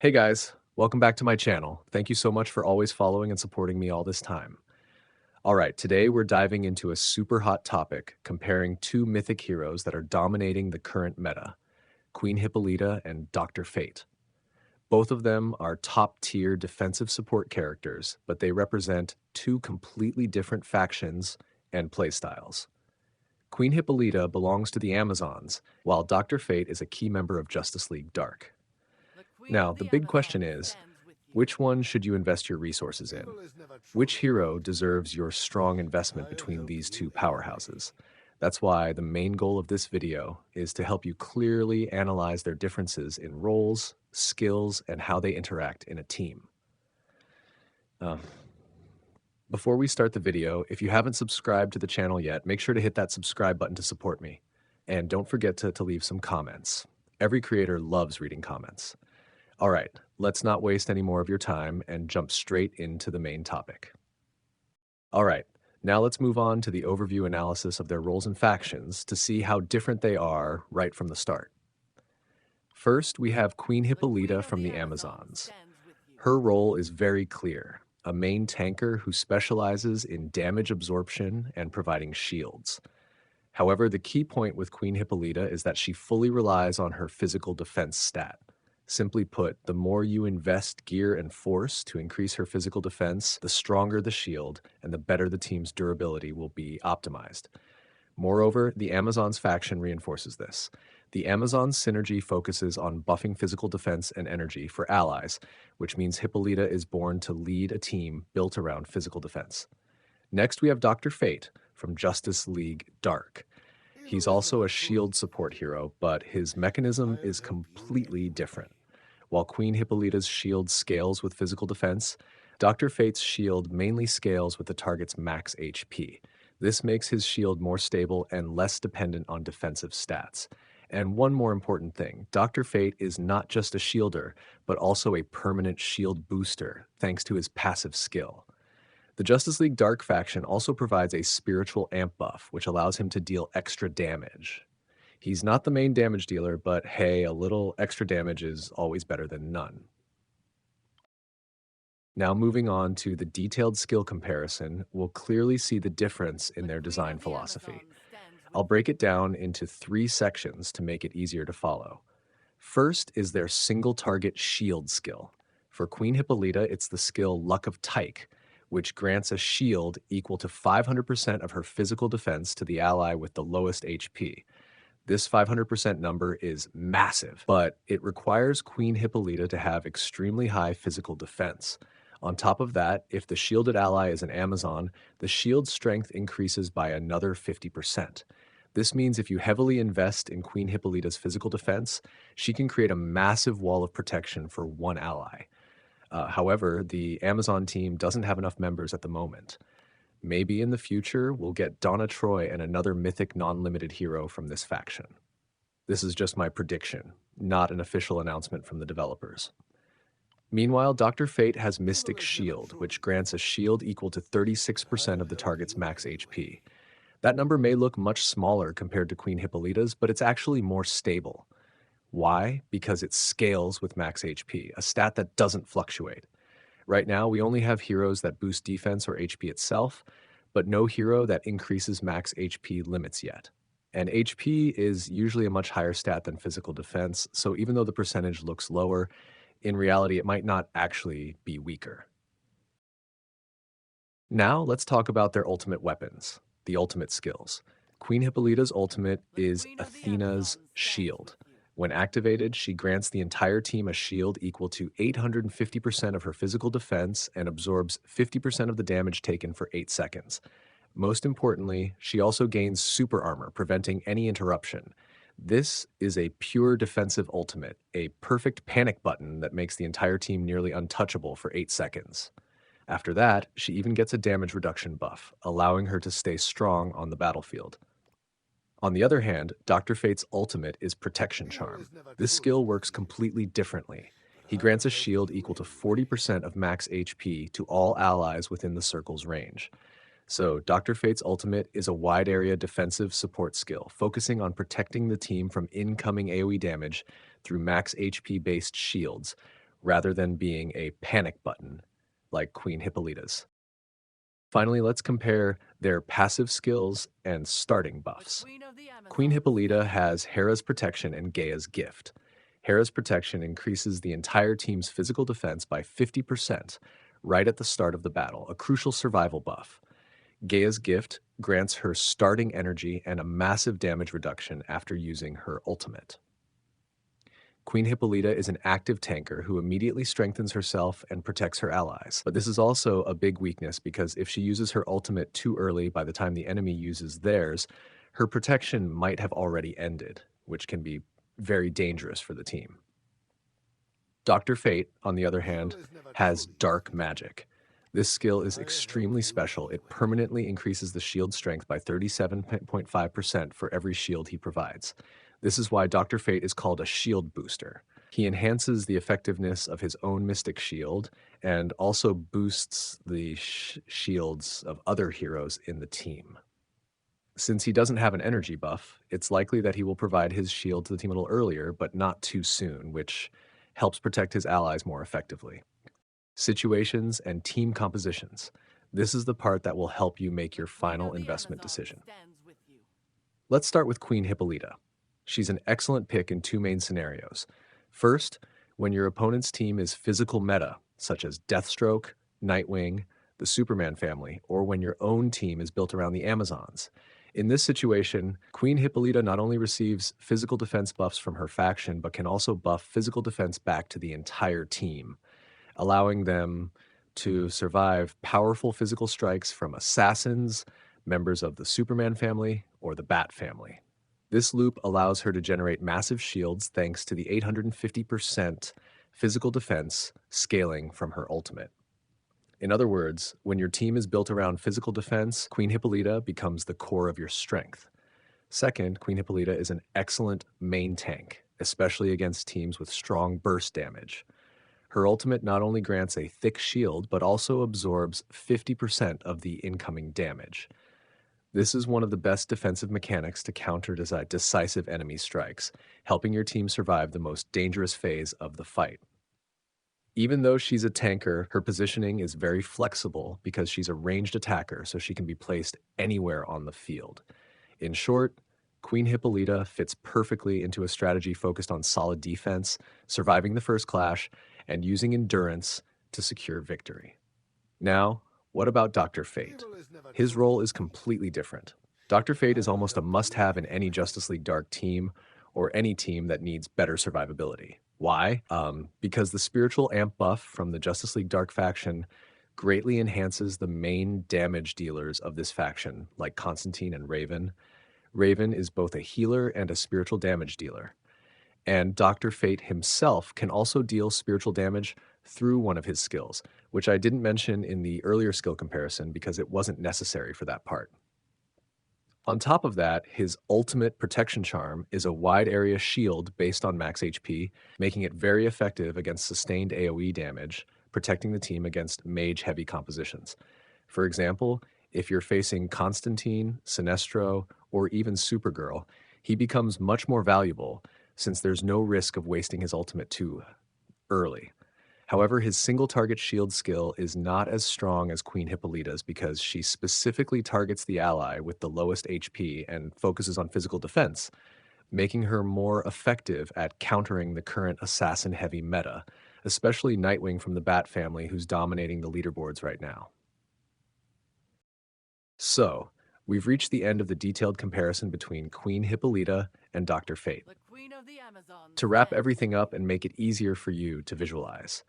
Hey guys, welcome back to my channel. Thank you so much for always following and supporting me all this time. All right, today we're diving into a super hot topic comparing two mythic heroes that are dominating the current meta, Queen Hippolyta and Dr. Fate. Both of them are top tier defensive support characters, but they represent two completely different factions and playstyles. Queen Hippolyta belongs to the Amazons, while Dr. Fate is a key member of Justice League Dark. The Queen Now, of the the big question Amazon is, stands with you. which one should you invest your resources in? Evil is never Which truly hero good. deserves your strong investment I'll between help these you two any way. powerhouses? That's why the main goal of this video is to help you clearly analyze their differences in roles, skills, and how they interact in a team. Uh, Before we start the video, if you haven't subscribed to the channel yet, make sure to hit that subscribe button to support me. And don't forget to leave some comments. Every creator loves reading comments. All right, let's not waste any more of your time and jump straight into the main topic. All right, now let's move on to the overview analysis of their roles and factions to see how different they are right from the start. First, we have Queen The Queen Hippolyta of from the the Amazon Amazons. stands with you. Her role is very clear, a main tanker who specializes in damage absorption and providing shields. However, the key point with Queen Hippolyta is that she fully relies on her physical defense stat. Simply put, the more you invest gear and force to increase her physical defense, the stronger the shield and the better the team's durability will be optimized. Moreover, the Amazons faction reinforces this. The Amazons synergy focuses on buffing physical defense and energy for allies, which means Hippolyta is born to lead a team built around physical defense. Next, we have Dr. Fate from Justice League Dark. Evil He's is also never a truly shield support hero, but his mechanism I'll is help you completely any way. different. While Queen Hippolyta's shield scales with physical defense, Dr. Fate's shield mainly scales with the target's max HP. This makes his shield more stable and less dependent on defensive stats. And one more important thing, Dr. Fate is not just a shielder, but also a permanent shield booster, thanks to his passive skill. The Justice League Dark faction also provides a spiritual amp buff, which allows him to deal extra damage. He's not the main damage dealer, but hey, a little extra damage is always better than none. Now, moving on to the detailed skill comparison, we'll clearly see the difference in The their Queen design of the philosophy. Amazon stands with I'll you. break it down into three sections to make it easier to follow. First is their single target shield skill. For Queen Hippolyta, it's the skill Luck of Tyche, which grants a shield equal to 500% of her physical defense to the ally with the lowest HP. This 500% number is massive, but it requires Queen Hippolyta to have extremely high physical defense. On top of that, if the shielded ally is an Amazon, the shield strength increases by another 50%. This means if you heavily invest in Queen Hippolyta's physical defense, she can create a massive wall of protection for one ally. However, the Amazon team doesn't have enough members at the moment. Maybe in the future, we'll get Donna Troy and another mythic non-limited hero from this faction. This is just my prediction, not an official announcement from the developers. Meanwhile, Dr. Fate has Evil Mystic is never Shield, truly which good. grants a shield equal to 36% I'll of the help target's you max any way. HP. That number may look much smaller compared to Queen Hippolyta's, but it's actually more stable. Why? Because it scales with max HP, a stat that doesn't fluctuate. Right now, we only have heroes that boost defense or HP itself, but no hero that increases max HP limits yet. And HP is usually a much higher stat than physical defense, so even though the percentage looks lower, in reality, it might not actually be weaker. Now, let's talk about their ultimate weapons, the ultimate skills. Queen Hippolyta's ultimate The is Queen of the Athena's Amazon stands with shield. you. When activated, she grants the entire team a shield equal to 850% of her physical defense and absorbs 50% of the damage taken for 8 seconds. Most importantly, she also gains super armor, preventing any interruption. This is a pure defensive ultimate, a perfect panic button that makes the entire team nearly untouchable for 8 seconds. After that, she even gets a damage reduction buff, allowing her to stay strong on the battlefield. On the other hand, Dr. Fate's ultimate is Protection Evil Charm. is never This truly skill good. works completely differently. But He I'll grants a help shield you equal to any way. 40% of max HP to all allies within the circle's range. So, Dr. Fate's ultimate is a wide area defensive support skill, focusing on protecting the team from incoming AoE damage through max HP based shields, rather than being a panic button like Queen Hippolyta's. Finally, let's compare their passive skills and starting buffs. Queen Hippolyta has Hera's protection and Gaia's gift. Hera's protection increases the entire team's physical defense by 50% right at the start of the battle, a crucial survival buff. Gaia's gift grants her starting energy and a massive damage reduction after using her ultimate. Queen Hippolyta is an active tanker who immediately strengthens herself and protects her allies. But this is also a big weakness because if she uses her ultimate too early by the time the enemy uses theirs, her protection might have already ended, which can be very dangerous for the team. Dr. Fate, on the other hand, has dark magic. This skill is extremely special. It permanently increases the shield strength by 37.5% for every shield he provides. This is why Dr. Fate is called a shield booster. He enhances the effectiveness of his own mystic shield and also boosts the shields of other heroes in the team. Since he doesn't have an energy buff, it's likely that he will provide his shield to the team a little earlier, but not too soon, which helps protect his allies more effectively. Situations and team compositions. This is the part that will help you make your final investment decision. Let's start with Queen Hippolyta. She's an excellent pick in two main scenarios. First, when your opponent's team is physical meta, such as Deathstroke, Nightwing, the Superman family, or when your own team is built around the Amazons. In this situation, Queen Hippolyta not only receives physical defense buffs from her faction, but can also buff physical defense back to the entire team, allowing them to survive powerful physical strikes from assassins, members of the Superman family, or the Bat family. This loop allows her to generate massive shields thanks to the 850% physical defense scaling from her ultimate. In other words, when your team is built around physical defense, Queen Hippolyta becomes the core of your strength. Second, Queen Hippolyta is an excellent main tank, especially against teams with strong burst damage. Her ultimate not only grants a thick shield, but also absorbs 50% of the incoming damage. This is one of the best defensive mechanics to counter decisive enemy strikes, helping your team survive the most dangerous phase of the fight. Even though she's a tanker, her positioning is very flexible because she's a ranged attacker, so she can be placed anywhere on the field. In short, Queen Hippolyta fits perfectly into a strategy focused on solid defense, surviving the first clash, and using endurance to secure victory. Now, what about Dr. Fate? His role is completely different. Dr. Fate is almost a must-have in any Justice League Dark team or any team that needs better survivability. Why? Because the spiritual amp buff from the Justice League Dark faction greatly enhances the main damage dealers of this faction, like Constantine and Raven. Raven is both a healer and a spiritual damage dealer. And Dr. Fate himself can also deal spiritual damage through one of his skills, which I didn't mention in the earlier skill comparison because it wasn't necessary for that part. On top of that, his ultimate protection charm is a wide area shield based on max HP, making it very effective against sustained AoE damage, protecting the team against mage-heavy compositions. For example, if you're facing Constantine, Sinestro, or even Supergirl, he becomes much more valuable since there's no risk of wasting his ultimate too early. However, his single target shield skill is not as strong as Queen Hippolyta's because she specifically targets the ally with the lowest HP and focuses on physical defense, making her more effective at countering the current assassin-heavy meta, especially Nightwing from the Bat family who's dominating the leaderboards right now. So, we've reached the end of the detailed comparison between Queen Hippolyta and Dr. Fate. To wrap everything up and make it easier for you to visualize,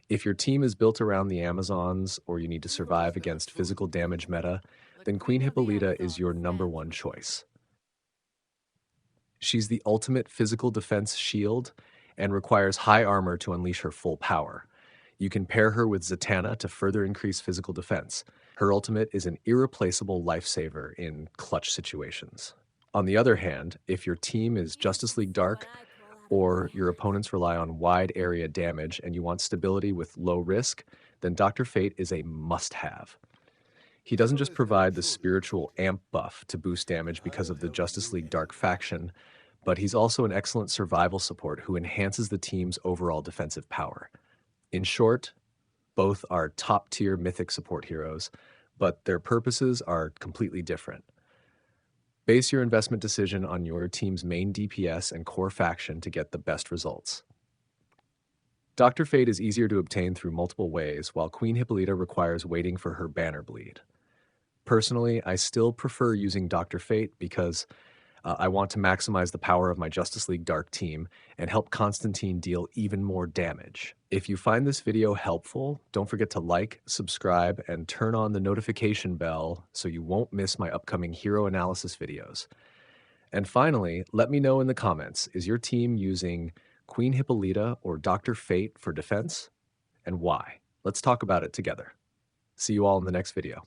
if your team is built around the Amazons or you need to survive against physical damage meta, then Queen Hippolyta is your number one choice. She's the ultimate physical defense shield and requires high armor to unleash her full power. You can pair her with Zatanna to further increase physical defense. Her ultimate is an irreplaceable lifesaver in clutch situations. On the other hand, if your team is Justice League Dark, or your opponents rely on wide area damage and you want stability with low risk, then Dr. Fate is a must-have. He doesn't just provide the spiritual amp buff to boost damage because of the Justice League Dark faction, but he's also an excellent survival support who enhances the team's overall defensive power. In short, both are top-tier mythic support heroes, but their purposes are completely different. Base your investment decision on your team's main DPS and core faction to get the best results. Dr. Fate is easier to obtain through multiple ways, while Queen Hippolyta requires waiting for her banner bleed. Personally, I still prefer using Dr. Fate because I want to maximize the power of my Justice League Dark team and help Constantine deal even more damage. If you find this video helpful, don't forget to like, subscribe, and turn on the notification bell so you won't miss my upcoming hero analysis videos. And finally, let me know in the comments, is your team using Queen Hippolyta or Dr. Fate for defense? And why? Let's talk about it together. See you all in the next video.